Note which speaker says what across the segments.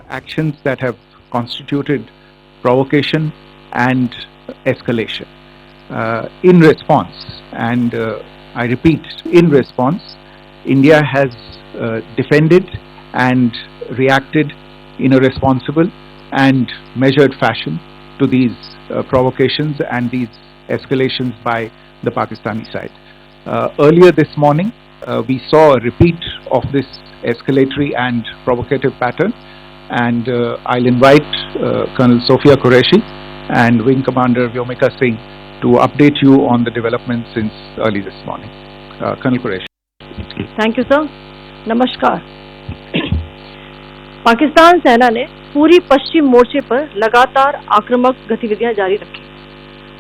Speaker 1: actions that have constituted provocation and escalation. In response, and I repeat, in response, India has defended and reacted in a responsible and measured fashion to these provocations and these escalations by the Pakistani side. Earlier this morning, we saw a repeat of this escalatory and provocative pattern, and I'll invite Colonel Sophia Qureshi and Wing Commander Vyomika Singh to update you on the developments since early this morning. Colonel Qureshi.
Speaker 2: Thank you sir. नमस्कार। पाकिस्तान सेना ने पूरी पश्चिम मोर्चे पर लगातार आक्रामक गतिविधियां जारी रखी।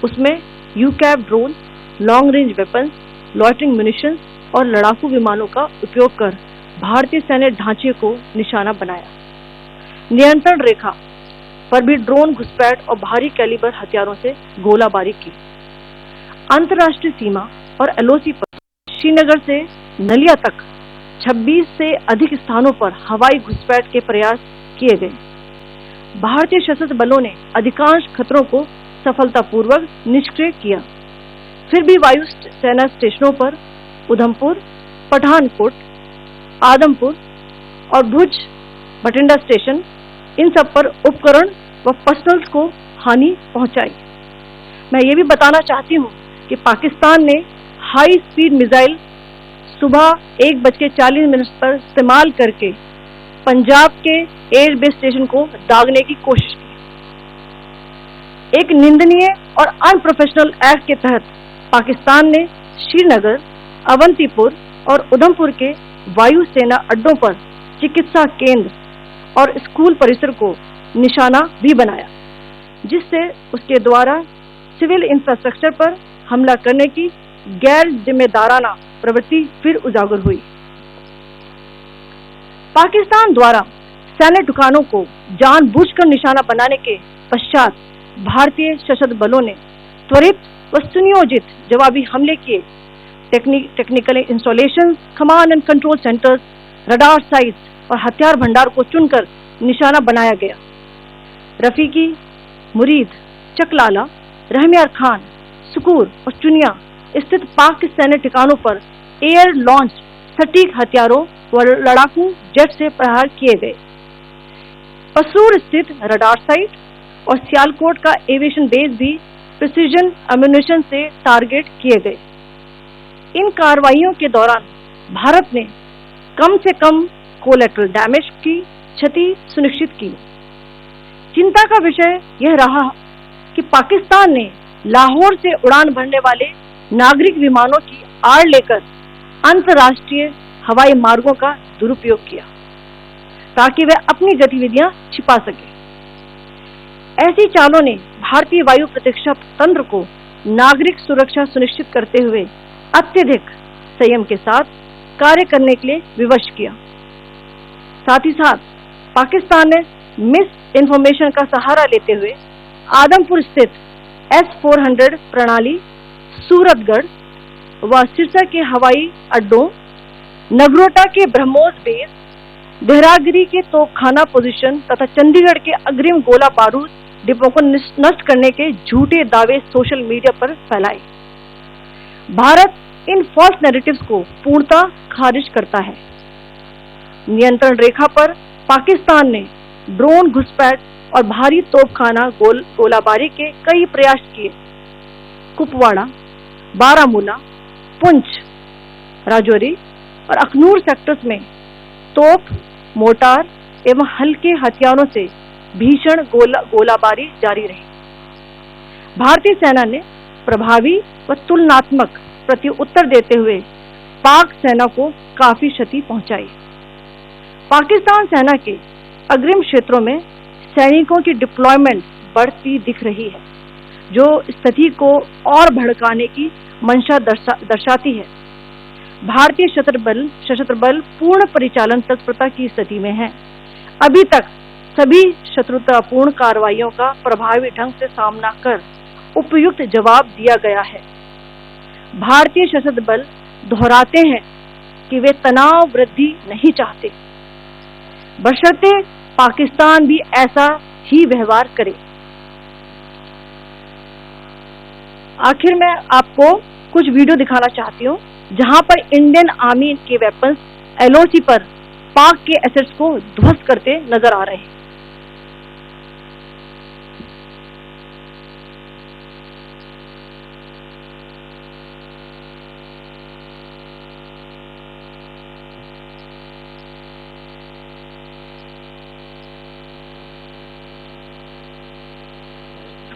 Speaker 2: उसमें UCAV drone, long range weapons, loitering munitions और लड़ाकू विमानों का उपयोग कर भारतीय सैन्य ढांचे को निशाना बनाया। नियंत्रण रेखा पर भी ड्रोन घुसपैठ और भारी कैलिबर हथियारों से गोलाबारी की। अंतर्राष्ट्रीय सीमा और एलओसी पर श्रीनगर से नलिया तक 26 से अधिक स्थानों पर हवाई घुसपैठ के प्रयास किए गए। भारतीय सशस्त्र बलों ने अधिकांश खतरों को सफलतापूर्वक निष्क्रिय किया। फिर भी वायु सेना स्टेशनों पर उधमपुर, पठानकोट, आदमपुर और भुज बठिंडा स्टेशन, इन सब पर उपकरण व पर्सनल्स को हानि पहुंचाई। मैं ये भी बताना चाहती हूँ कि पाकिस्तान ने हाई स्पीड मिसाइल सुबह 1:40 पर इस्तेमाल करके पंजाब के एयरबेस स्टेशन को दागने की कोशिश की। एक निंदनीय और अनप्रोफेशनल एक्ट के तहत पाकिस्तान ने श्रीनगर, अवंतीपुर और उधमपुर के वायु सेना अड्डों पर चिकित्सा केंद्र और स्कूल परिसर को निशाना भी बनाया, जिससे उसके द्वारा सिविल इंफ्रास्ट्रक्चर पर हमला करने की गैर जिम्मेदाराना प्रवृत्ति फिर उजागर हुई। पाकिस्तान द्वारा सैन्य ठिकानों को जानबूझकर निशाना बनाने के पश्चात भारतीय सशस्त्र बलों ने त्वरित व सुनियोजित जवाबी हमले किए। Technical installation, command and control centres, radar sites और हथियार भंडार को चुनकर निशाना बनाया गया। रफीकी, मुरीद, चकलाला, रहमियार खान, सुकूर और चुनिया स्थित पाक सैन्य ठिकानों पर एयर लॉन्च सटीक हथियारों व लड़ाकू जेट से प्रहार किए गए। पसूर स्थित रडार साइट और सियालकोट का एविएशन बेस भी प्रिसीजन अम्यूनिशन से टारगेट किए गए। इन कार्रवाइयों के दौरान भारत ने कम से कम कोलैटरल डैमेज की क्षति सुनिश्चित की। चिंता का विषय यह रहा कि पाकिस्तान ने लाहौर से उड़ान भरने वाले नागरिक विमानों की आड़ लेकर अंतर्राष्ट्रीय हवाई मार्गों का दुरुपयोग किया ताकि वे अपनी गतिविधियां छिपा सके। ऐसी चालों ने भारतीय वायु प्रतिरक्षा तंत्र को नागरिक सुरक्षा सुनिश्चित करते हुए अत्यधिक संयम के साथ कार्य करने के लिए विवश किया। साथ ही साथ पाकिस्तान ने मिस इन्फॉर्मेशन का सहारा लेते हुए आदमपुर स्थित S-400 प्रणाली, सूरतगढ़ व सिरसा के हवाई अड्डों, नगरोटा के ब्रह्मोस बेस, देहरागिरी के तोपखाना पोजीशन तथा चंडीगढ़ के अग्रिम गोला बारूद डिपो को नष्ट करने के झूठे दावे सोशल मीडिया पर फैलाए। भारत इन फॉल्स नैरेटिव्स को पूर्णतः खारिज करता है। नियंत्रण रेखा पर पाकिस्तान ने ड्रोन घुसपैठ और भारी तोपखाना गोलाबारी के कई प्रयास किए। कुपवाड़ा, बारामूला, पुंछ, राजौरी और अखनूर सेक्टर्स में तोप, मोर्टार एवं हल्के हथियारों से भीषण गोलाबारी जारी रही। भारतीय सेना ने प्रभावी व तुलनात्मक प्रत्युत्तर देते हुए पाक सेना को काफी क्षति पहुंचाई। पाकिस्तान सेना के अग्रिम क्षेत्रों में सैनिकों की डिप्लॉयमेंट बढ़ती दिख रही है, जो स्थिति को और भड़काने की मंशा दर्शाती है। भारतीय सशस्त्र बल पूर्ण परिचालन तत्परता की स्थिति में है। अभी तक सभी शत्रुतापूर्ण कार्रवाइयों का प्रभावी ढंग से सामना कर उपयुक्त जवाब दिया गया है। भारतीय सशस्त्र बल दोहराते हैं कि वे तनाव वृद्धि नहीं चाहते, बशर्ते पाकिस्तान भी ऐसा ही व्यवहार करे। आखिर में आपको कुछ वीडियो दिखाना चाहती हूँ जहां पर इंडियन आर्मी के वेपन्स LOC पर पाक के एसेट्स को ध्वस्त करते नजर आ रहे हैं।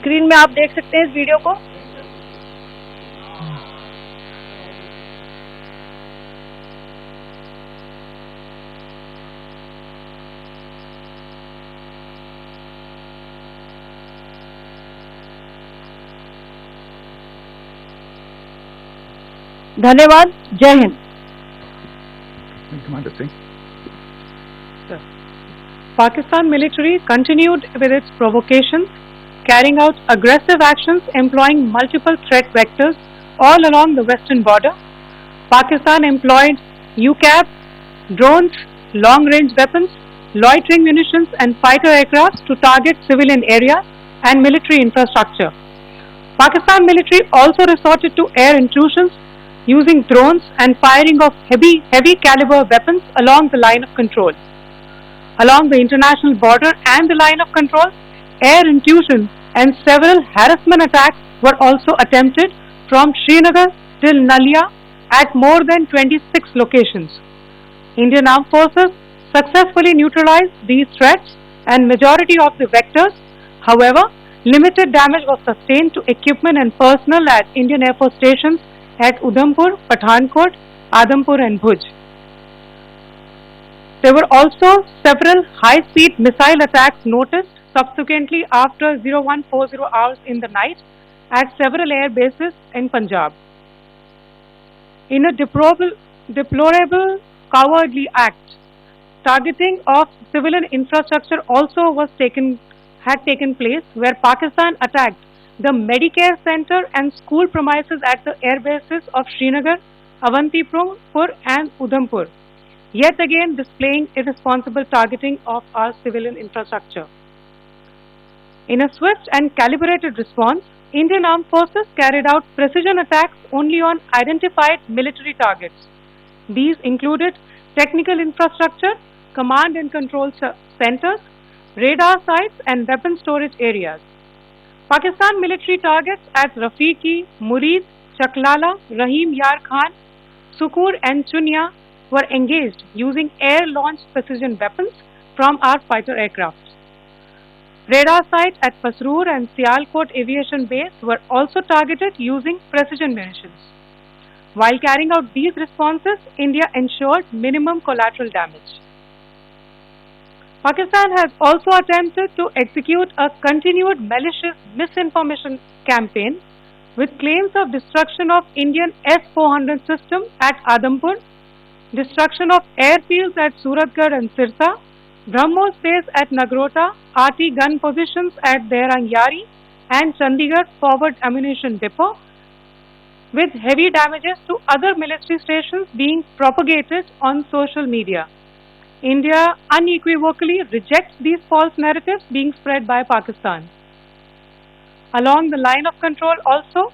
Speaker 2: स्क्रीन में आप देख सकते हैं इस वीडियो को। धन्यवाद। जय Hind.
Speaker 1: Commander Singh.
Speaker 3: Pakistan military continued with its provocations, carrying out aggressive actions employing multiple threat vectors all along the western border. Pakistan employed UCAV, drones, long-range weapons, loitering munitions and fighter aircraft to target civilian areas and military infrastructure. Pakistan military also resorted to air intrusions using drones and firing of heavy caliber weapons along the line of control. Along the international border and the line of control, air intrusion and several harassment attacks were also attempted from Srinagar till Nalia at more than 26 locations. Indian Armed Forces successfully neutralized these threats and majority of the vectors. However, limited damage was sustained to equipment and personnel at Indian Air Force stations at Udhampur, Pathankot, Adampur and Bhuj. There were also several high-speed missile attacks noticed subsequently after 0140 hours in the night at several air bases in Punjab. In a deplorable cowardly act, targeting of civilian infrastructure also had taken place, where Pakistan attacked the Medicare Center and school premises at the air bases of Srinagar, Avantipur and Udhampur, yet again displaying irresponsible targeting of our civilian infrastructure. In a swift and calibrated response, Indian Armed Forces carried out precision attacks only on identified military targets. These included technical infrastructure, command and control centers, radar sites and weapon storage areas. Pakistan military targets at Rafiqi, Murid, Chaklala, Rahim Yar Khan, Sukur and Chunya were engaged using air-launched precision weapons from our fighter aircraft. Radar sites at Pasroor and Sialkot Aviation Base were also targeted using precision munitions. While carrying out these responses, India ensured minimum collateral damage. Pakistan has also attempted to execute a continued malicious misinformation campaign with claims of destruction of Indian S-400 system at Adampur, destruction of airfields at Suratgarh and Sirsa, BrahMos base at Nagrota, RT gun positions at Dehrangyari and Chandigarh forward ammunition depot, with heavy damages to other military stations being propagated on social media. India unequivocally rejects these false narratives being spread by Pakistan. Along the line of control also,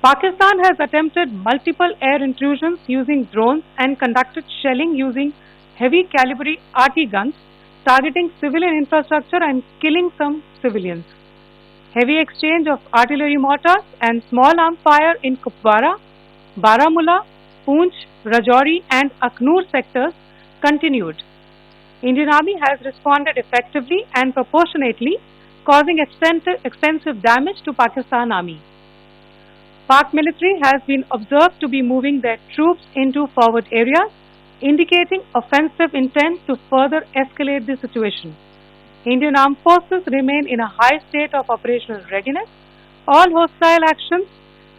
Speaker 3: Pakistan has attempted multiple air intrusions using drones and conducted shelling using heavy caliber RT guns, targeting civilian infrastructure and killing some civilians. Heavy exchange of artillery mortars and small arms fire in Kupwara, Baramulla, Poonch, Rajouri and Aknoor sectors continued. Indian Army has responded effectively and proportionately, causing extensive damage to Pakistan Army. Pak military has been observed to be moving their troops into forward areas, indicating offensive intent to further escalate the situation. Indian Armed Forces remain in a high state of operational readiness. All hostile actions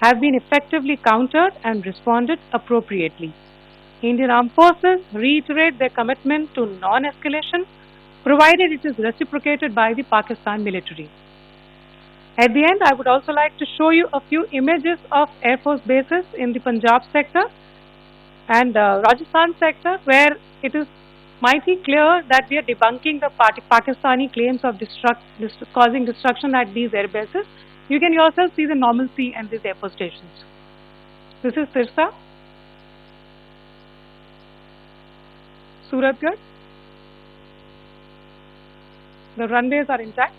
Speaker 3: have been effectively countered and responded appropriately. Indian Armed Forces reiterate their commitment to non-escalation, provided it is reciprocated by the Pakistan military. At the end, I would also like to show you a few images of Air Force bases in the Punjab sector and Rajasthan sector, where it is mighty clear that we are debunking the Pakistani claims of causing destruction at these air bases. You can yourself see the normalcy in these air force stations. This is Sirsa, Suratgarh. The runways are intact.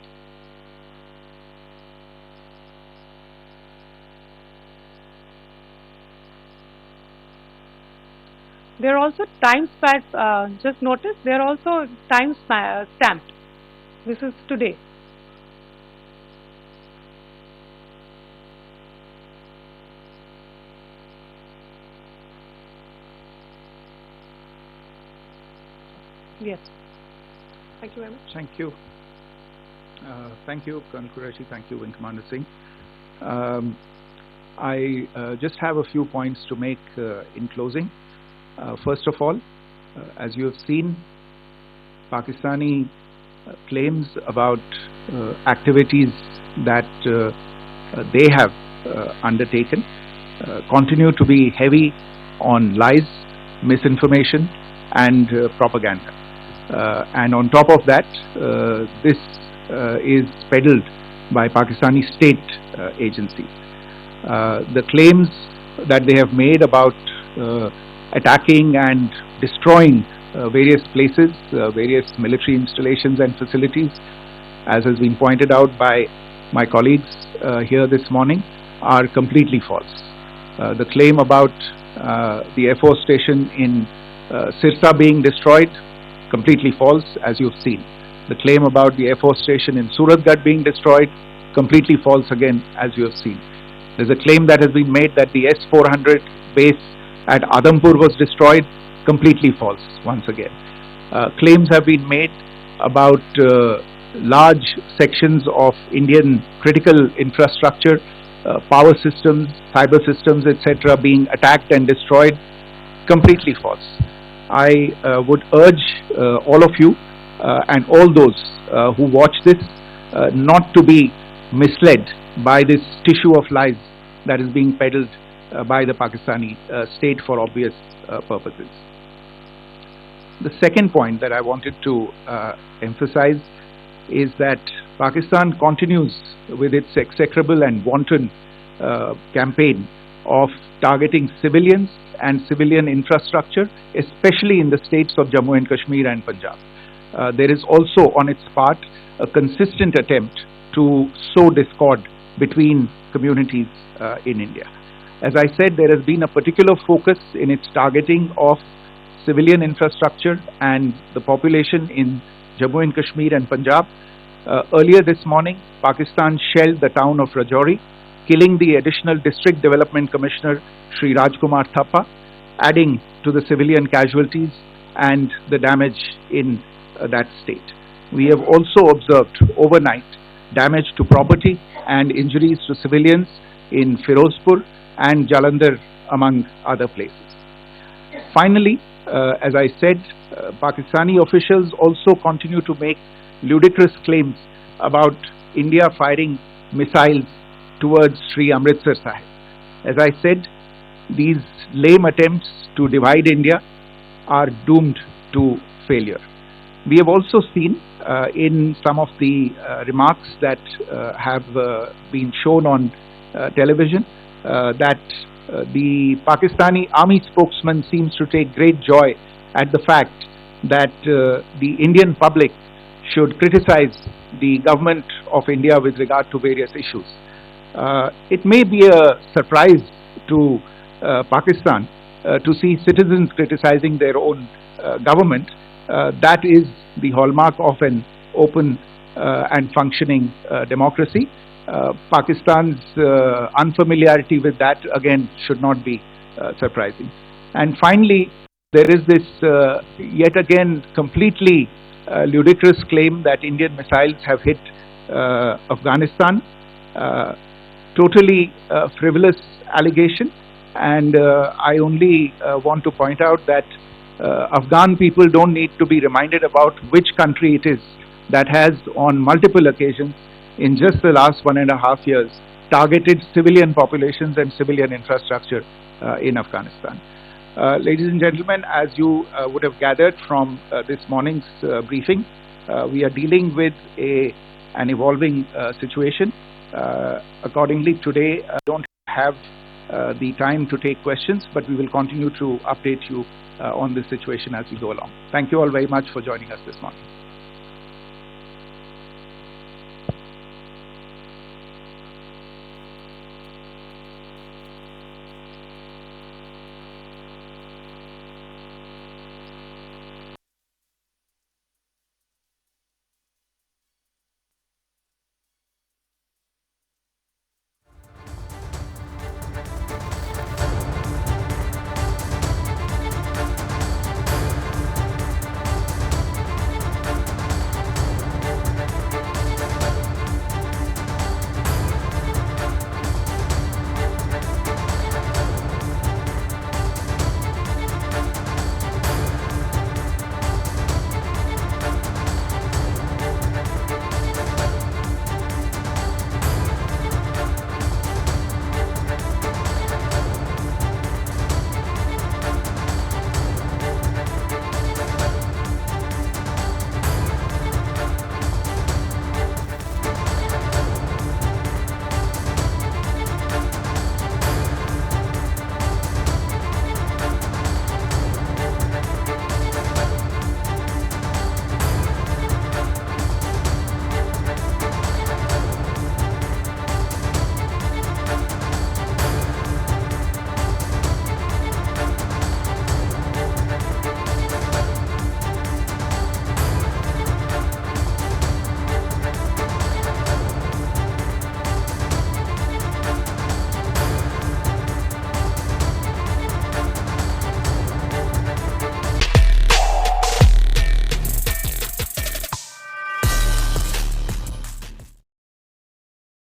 Speaker 3: There are also time stamps, just notice, they are also time stamped. This is today. Yes. Thank you very much.
Speaker 1: Thank you. Thank you, Colonel Qureshi. Thank you, Wing Commander Singh. I just have a few points to make in closing. First of all, as you have seen, Pakistani claims about activities that they have undertaken continue to be heavy on lies, misinformation, and propaganda. And on top of that, this is peddled by Pakistani state agencies. The claims that they have made about attacking and destroying various places, various military installations and facilities, as has been pointed out by my colleagues here this morning, are completely false. The claim about the Air Force station in Sirsa being destroyed, completely false, as you've seen. The claim about the Air Force station in Suratgarh being destroyed, completely false again, as you have seen. There's a claim that has been made that the S-400 base at Adhampur was destroyed, completely false once again. Claims have been made about large sections of Indian critical infrastructure, power systems, cyber systems, etc. being attacked and destroyed, completely false. I would urge all of you and all those who watch this not to be misled by this tissue of lies that is being peddled by the Pakistani state for obvious purposes. The second point that I wanted to emphasize is that Pakistan continues with its execrable and wanton campaign of targeting civilians and civilian infrastructure, especially in the states of Jammu and Kashmir and Punjab. There is also on its part a consistent attempt to sow discord between communities in India. As I said, there has been a particular focus in its targeting of civilian infrastructure and the population in Jammu and Kashmir and Punjab. Earlier this morning, Pakistan shelled the town of Rajouri, killing the additional District Development Commissioner Shri Rajkumar Thappa, adding to the civilian casualties and the damage in that state. We have also observed overnight damage to property and injuries to civilians in Firozpur and Jalandhar, among other places. Finally, as I said, Pakistani officials also continue to make ludicrous claims about India firing missiles towards Sri Amritsar Sahib. As I said, these lame attempts to divide India are doomed to failure. We have also seen in some of the remarks that have been shown on television that the Pakistani army spokesman seems to take great joy at the fact that the Indian public should criticize the government of India with regard to various issues. It may be a surprise to Pakistan to see citizens criticizing their own government. That is the hallmark of an open and functioning democracy. Pakistan's unfamiliarity with that, again, should not be surprising. And finally, there is this yet again completely ludicrous claim that Indian missiles have hit Afghanistan. Totally frivolous allegation, and I only want to point out that Afghan people don't need to be reminded about which country it is that has on multiple occasions in just the last 1.5 years targeted civilian populations and civilian infrastructure in Afghanistan. Ladies and gentlemen, as you would have gathered from this morning's briefing, we are dealing with an evolving situation. Accordingly, today don't have the time to take questions, but we will continue to update you on this situation as we go along. Thank you all very much for joining us this morning.